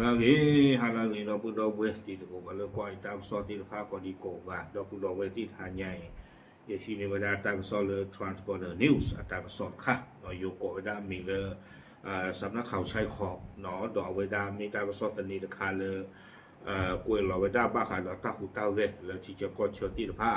halagi no pudo westi ko balo ko ita so ti fa ko di ko ga do pudo westi hanyai ye sini wada ta so le transporter news ta so kha no yo ko wada mi le สำนักข่าวชายขอบเนาะดอกเวดามีตาสอตนีตะคาเลยกวยหล่อเวดาบ้าขาดตาหูตาเวแล้วที่จะก็เชื่อตีตะผ้า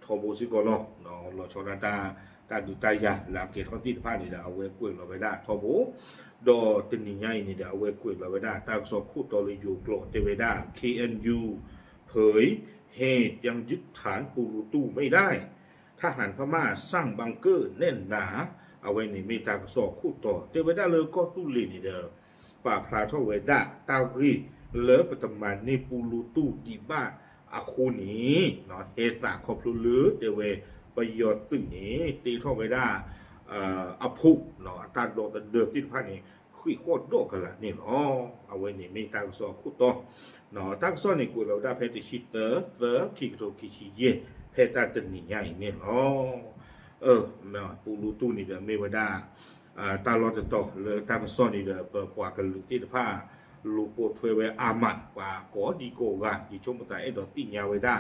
ทอมูสิกอลเนาะหล่อชนาตาดูตายาแล้วเกตเขาตีตะผ้านี่เดาเอาไว้กวยหล่อเวดาทอมูดอตินีใหญ่นี่เดาเอาไว้กวยหล่อเวดาตาสอบคู่ต่อเลยอยู่โกรธเตเวดา KNU เผยเหตุยังยึดฐานปูรูตู้ไม่ได้ทหารพม่าสร้างบังเกอร์แน่นหนาเอาไว้ในมีตากสอบคู่ต่อเทวดาเลยก็ตู้ลีนี่เด้อป่าพลาทเวดาตาวีเลอปตมาในปูรูตู้ดีบ้าอาคูนี้เนาะเฮตาขอบลือเตเวประโยชน์ตึงนี้ตีทเวดาอภุเนาะตาโดดเดือดที่พันนี้คุยโคตรโดกันละนี่เนาะเอาไว้ในมีตากสอบคู่ต่อเนาะตากสอบในกูเราได้เพติชิเตอร์เซอร์คิกโตคิชิเยเพตาตึงนี่ใหญ่นี่เนาะปูรูตู้นี่เด้อไม่ว่าได้ตาลอจะต่อเลยตากซ้อนนี่เด้อเปิดปากกันลุที่ผ้าลูโปถวยไว้อามันกว่าก่อดีโกว่าที่ชมแต่ไอ้ดอกติ่งยาวไว้ได้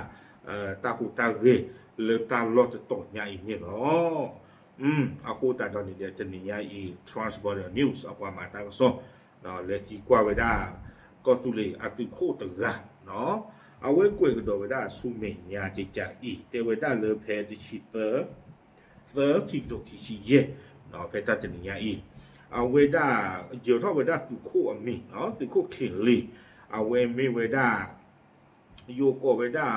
ตาหูตาเกยเลยตาลอจะต่อใหญ่เนี่ยเนาะอาคูตาตอนนี้เดี๋ยวจะหนีใหญ่อี Transporter News เอาความมาตากซ้อนเนาะเลยที่กว่าไว้ได้ก็ตุลีอัตุโคตระเนาะเอาไว้กล้วยกระโดดไว้ได้สุเมียาจิจ่าอีเตไว้ได้เลยแพดิชิเตอร์เซอร์คิโตคิชิเยเนาะเพตาตนิยาอีเอาเวดาเจอทอเวดาตุโคอมีเนาะตุโคเขินลีเอาเวมีเวดาโยโกเวดา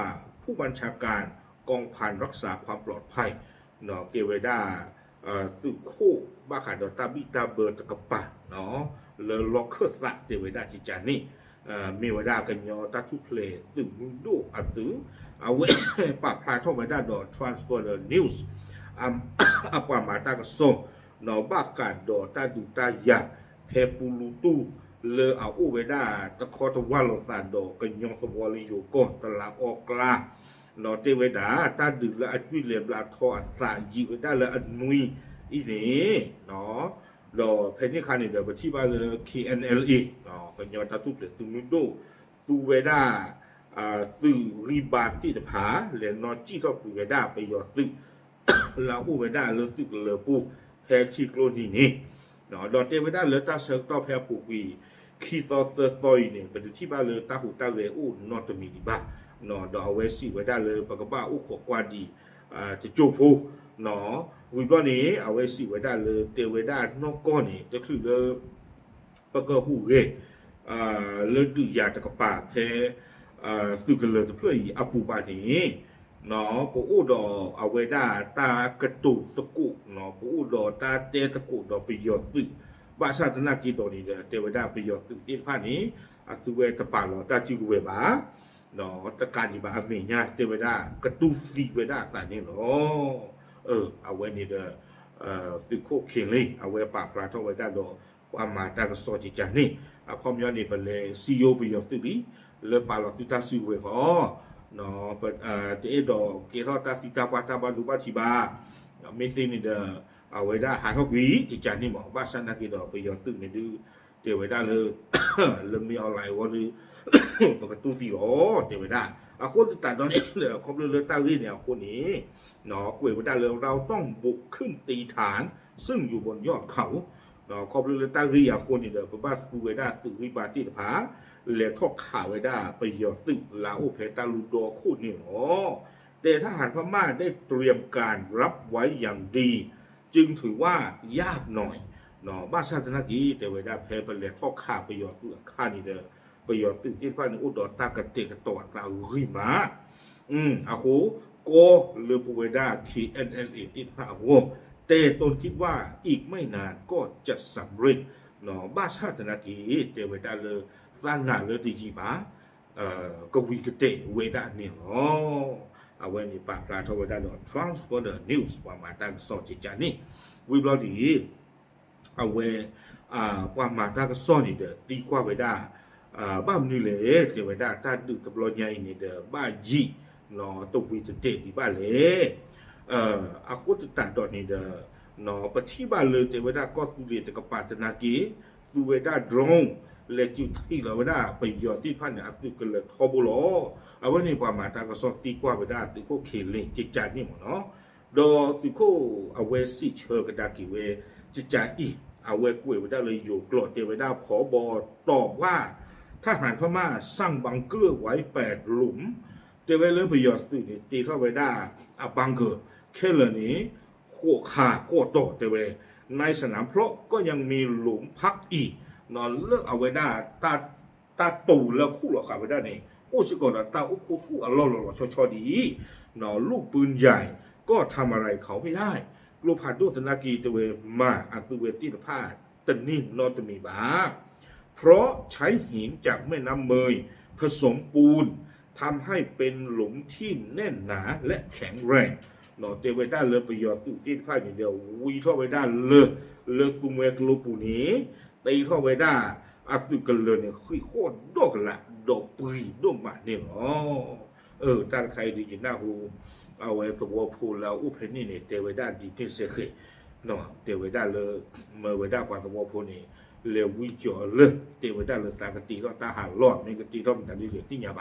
ผู้บัญชาการกองพันรักษาความปลอดภัยเนาะเกเวดาตุโคบ้าขาดตาบิตาเบิร์ตกปะเนาะเลล็อกเคอร์สักเตเวดาจิจานี่มีเวดากันยอตาทุเพลตึงมุนโดอัตุเอาเวปะพาทอเวดาดอ Transporter News apa mata keso no bakat do ta du ta ya pe pulutu le au weda ta kho to walo sa do kenyo to wali yo ko ta la okla no te weda ta du la atwi le bla tho sa ji weda le anui i ni no do pe ni khan ni de ba thi ba le KNLA no kenyo ta tu le tu mu do tu weda tu riba ti de pha le no chi to tu weda pe yo tuเราผู้เวด้าเลือตึกเลือผู้แพทีโกลนี่นี่เนาะดอเตเวด้าเลือตาเชิงต่อแพปูกีคีตอเซอร์ซอยนี่เป็นที่บ้านเลือตาหูตาเวอูนอตมีดีบ้าเนาะดอเวซีเวด้าเลือปากบ้าอุขกวาดีจะจูผู้เนาะวิบนี้เอาเวซีเวด้าเลือเตเวด้านอกก้อนนี่ก็คือเลือปากหูเรเลือดื้อยาตะกป่าแพตึกเลือจะเพื่ออาปูบานี้เนาะปูอุดอเอาไว้ได้ตากระตุตะกุเนาะปูอุดอตาเตตะกุดอไปยอดตึกบาชาตนากีดอนี่เด้อเทวดาไปยอดตึกที่ผ่านนี้อตุเวตะปาลอตาจิกุเวบาเนาะตะการจิบาอเมญาเทวดากระตุสีเวดาตานี่เนาะเอาไว้นี่เด้อตึกโคเขียนเลยเอาไว้ปากปลาทไว้ได้ดอความมาตากระสอจิจานี่พร้อมย้อนนี่ไปเลยซีโอไปยอดตึกนี้เลยปาลอตุตาซิเวขอเนาะเจดอเกรอตาติตาปาตาบาลูบาทิบาเมซินี่เดเอาไว้ได้หาทอกวีจิจานี่บอกว่าสันนักกีฬาไปยอดตึกนี่ดูเดี๋ยวไว้ได้เลยเริ่มมีออนไลน์ว่าดูปกติตีหรอเดี๋ยวไว้ได้คนตัดตอนนี้เลยครบเลยตาวีเนี่ยคนนี้เนาะกวยไว้ได้เลยเราต้องบุกขึ้นตีฐานซึ่งอยู่บนยอดเขาเนาะครบเลยตาวีคนนี้เดี๋ยวบ้านกูไว้ได้ตึกวิบาติผาเลี้ยทอกข่าวไว้ได้ไปยอดตึกลาโอเพตาลูโดคู่นี่เนาะแต่ทหารพม่าได้เตรียมการรับไว้อย่างดีจึงถือว่ายากหน่อยเนาะบ้านชาตินักกีแต่ไว้ได้แพ้ไปเลี้ยทอกข่าวไปยอดตึกข้านี่เด้อไปยอดตึกที่พระนุดอตากระเตกระตอดเราเฮ้ยมาอาโหโกเรือปูไว้ได้ KNLA ที่พระโหแต่ตนคิดว่าอีกไม่นานก็จะสำเร็จเนาะบ้านชาตินักกีแต่ไว้ได้เลยสร้างงานเลยดีจีบ้ากวีกเตเวดานี่เนาะเอาไว้ในปากปลาทวดาดอน Transporter News ว่ามาตั้งสอดจิจานี่วิบลอดีเอาไว้ว่ามาตั้งสอดนี่เด้อตีกว่าเวดาบ้านนี่เลยเจเวดาตาดึกตะบลอใหญ่นี่เด้อบ้าจีเนาะตวีกเตที่บ้านเลยอาคุตตาดอนนี่เด้อเนาะปฏิบัติเลยเจเวดาก็สุเรียตะกปาตนากีสุเวดาโดรน เลจุที่เราได้ไปยอดที่พันเนี่ยอัตุกันเลยทอบุโลเอาไว้ในความหมายตากระสอบตีกว่าไปได้ติโคเขลิจิจานี่หมดเนาะโดติโคเอาไว้สิเชอกระดากิเวจิจาอีเอาไว้กล้วยไปได้เลยอยู่กรดเตไว้ได้ผอบอตอบว่าทหารพม่าสร้างบังเกอร์ไว้8 หลุมเตไว้เลยไปยอดตีเข้าไปได้บังเกอร์แค่เลยนี้ขั้วขาขั้วโตเตไว้ในสนามเพราะก็ยังมีหลุมพักอีกนอนเลือกเอาไว้ได้ตาตู่แล้วคู่หลอกเอาไว้ได้นี่โอ้สิก่อนตาอุ้คู่อร่อยชอดีนอนลูกปืนใหญ่ก็ทำอะไรเขาไม่ได้ลูกผ่านด้วยธนากีตะเวมาอัตุเวติตภาตนินนอตมีบาเพราะใช้หินจากแม่น้ำเมยผสมปูนทำให้เป็นหลุมที่แน่นหนาและแข็งแรงนอเตไว้ได้เลยประโยชน์ตุติภาอย่างเดียววีท่อไว้ได้เลยกุมเวกลูปูนี้ตีท่อไว้ได้อัตุกันเลยเนี่ยคือโคตรดอกละดอกปุยดอกมาเนี่ยเนาะตาใครดีจีน่าหูเอาไว้ตัวพูแล้วอุเพนี่เนี่ยเตไว้ได้ดีที่เสียเคเนาะเตไว้ได้เลยเมื่อไว้ได้กว่าตัวพูนี่เลวิจอเลยเตไว้ได้เลยตากตีก็ตาหารรอดไม่กตีต้องแต่ดีเหลือที่ยา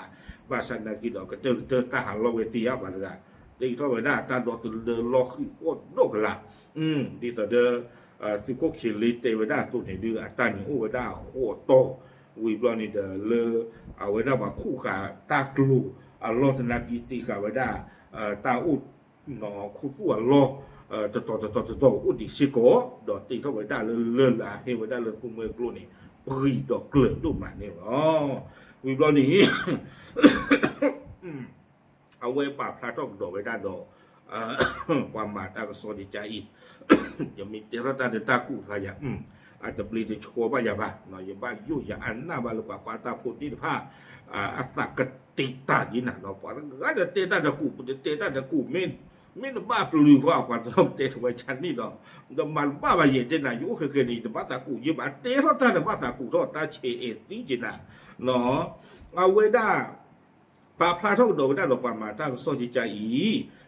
บาสันนากิดอกก็เจอตาหารรอดเวทีอ่ะบาเลยตีท่อไว้ได้ตาดอกเดินรอคือโคตรดอกละดีต่อเดินที่ก็ขีดลิเตไว้ได้ตัวไหนดื้อตาหนึ่งไว้ได้โคตรโตวิบลอนี่เดเลเอาไว้ได้ว่าคู่ขาตากลูลอธนากิตีขาไว้ได้ตาอุดหนอคู่ตัวลอจะอุดดิสิโกดอกตีเข้าไว้ได้เลื่อนละเฮไว้ได้เลยคู่เมื่อกลูนี่ปุยดอกเกลือดูมาเนี่ยวิบลอนี่เอาไว้ป่าพระต้องดอกไว้ได้ดอกความหมายตากสอดีใจยังมีเจรตาเดตากูทายาอาจจะปลีจะโชว์บ้าอย่าบ้าหน่อยอย่าบ้ายุ่อย่าอันหน้าบ้าหรือเปล่าปาตาพูดนี่ผ้าอัตตะกติตาดีน่ะเนาะปาก็จะเตตาเดกูจะเตตาเดกูเม่นบ้าปลือว่าความต้องเตถวายชันนี่เนาะแต่มันบ้าไปเย็นเจน่ะยุ่เคยดีแต่บ้าตากูยิ่งบ้าเตทอดตาแต่บ้าตากูทอดตาเชเอนี่เจน่ะเนาะเอาไว้ได้ปาพระเท่าโดได้หรอกปามาตาก็สอจิใจอี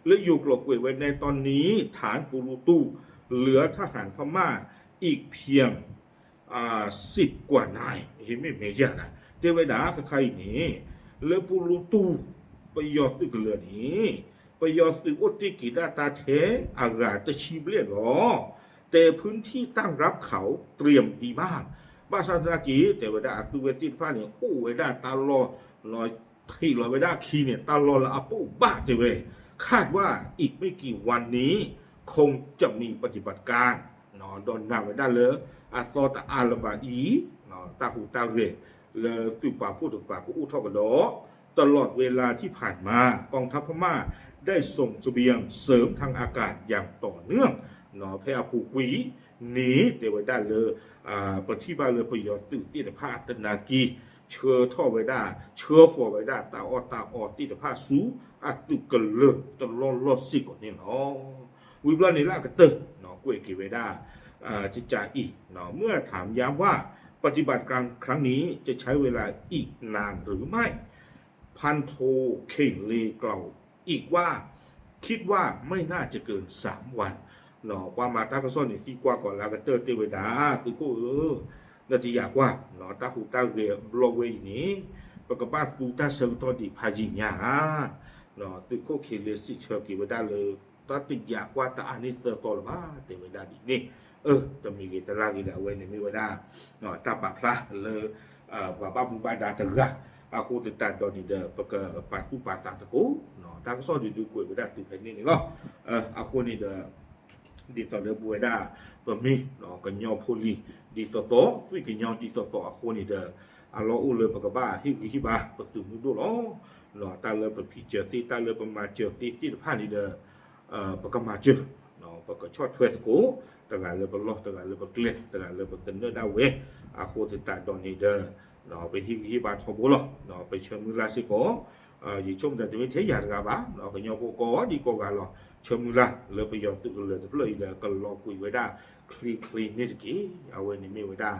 แล้วอยู่กลบไว้ในตอนนี้ฐานปูรูตูเหลือทหารพม่าอีกเพียง10 กว่านายเห็นไม่เยอะนะเทวดาใครนี่เลปูรูตูไปยอดตึกเรือนี้ไปยอดตึกอุติกิดาตาเทอากาศจะชีเบลียหรอแต่พื้นที่ตั้งรับเขาเตรียมดีมากบาซาตรากีเทวดาตุเวติผ้าเนี่ยอู้ไว้ได้ตาลอยที่ลอยไว้ได้คีเนี่ยตาลอละอปูบ้าเทเวคาดว่าอีกไม่กี่วันนี้คงจะมีปฏิบัติการนอนดอนนาไว้ได้เลยอาซอตาอาลบาอีนอนตาหูตาเรเลยตุป่าพูดถึงป่าก็อู้ทอกระดอตลอดเวลาที่ผ่านมากองทัพพม่าได้ส่งเสบียงเสริมทางอากาศอย่างต่อเนื่องนอแพร่ปูกวีหนีเตไว้ได้เลยปฏิบัติเลยประโยชน์ตื่นตีนผ้าตนากีเชื้อท่อไว้ได้เชื้อหัวไว้ได้ตาออตีนผ้าสูตุกันเลยตลอดสิก่อนนี่เนาะวิบลานิลากระเตอเนาะกุ้ยกิเวด้าจิจาอีเนาะเมื่อถามย้ำว่าปฏิบัติการครั้งนี้จะใช้เวลาอีกนานหรือไม่พันโทเข่งเลกล่าวอีกว่าคิดว่าไม่น่าจะเกิน3 วันเนาะว่ามาตากระซ้อนนี่ที่กว่าก่อนลากระเตอเทวดาตุกูนาทีอยากว่าเนาะตาหูตาเรียบล็อกไว้นี้ปกป้าตูตาเซลตอดีพาจิญาเนาะตุกูเข่งเลสิเชื่อกิเวด้าเลยตาติอยากว่าตาอันนี้เตอร์ตอลมาเทวดาดีนี่จะมีกิจลากิดเอาไว้ในมิวดาเนาะตาปะพระเลยว่าบ้าบุบาดาตระaku tetap doni dah pakai patu patah teku no tak so di kuih dah tu ini ni loh aku ni dah di tanda buai dah pemi no kenyo poli di toto fui kenyo di toto aku ni dah alo ule pakai bah hi bah betul mudo loh no tak le berpijak ti tak le pemajak ti depan ni dah pakai majak no pakai short tuai teku tengah le berloh tengah le berkelih tengah le bertenda dah weh aku tetap doni dah nóไปฮิบาทอบุลnóไปเชิญมือลาสิโกยิ่งชมแต่ตัวเทียร์กับบ้าnóก็ยอมโกดีกว่าหรอเชิญมือลาเลยไปยอมตึกเลยแต่เลยเดี๋ยวก็รอคุยไว้ได้คลีนี่สิกี้เอาไว้ในไม่ไว้ได้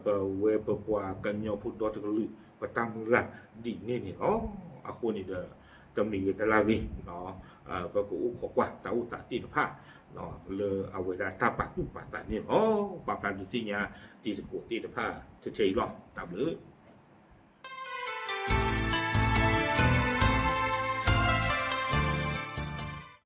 เปิดเว็บเปิดว่ากันยอมพูดดอตกลือไปตามมือลาดีนี่อ๋ออาคนนี่เดี๋ยวจะมีแต่ละวิเนาะก็กูขอกว่าแต่อุตส่าห์ตีนผ้า เนาะเลอเอาเวลาตาปากปากนี่อ๋อปากปากที่เนี่ยที่สกุลที่ตะผ้าเฉยๆหรอตามเลย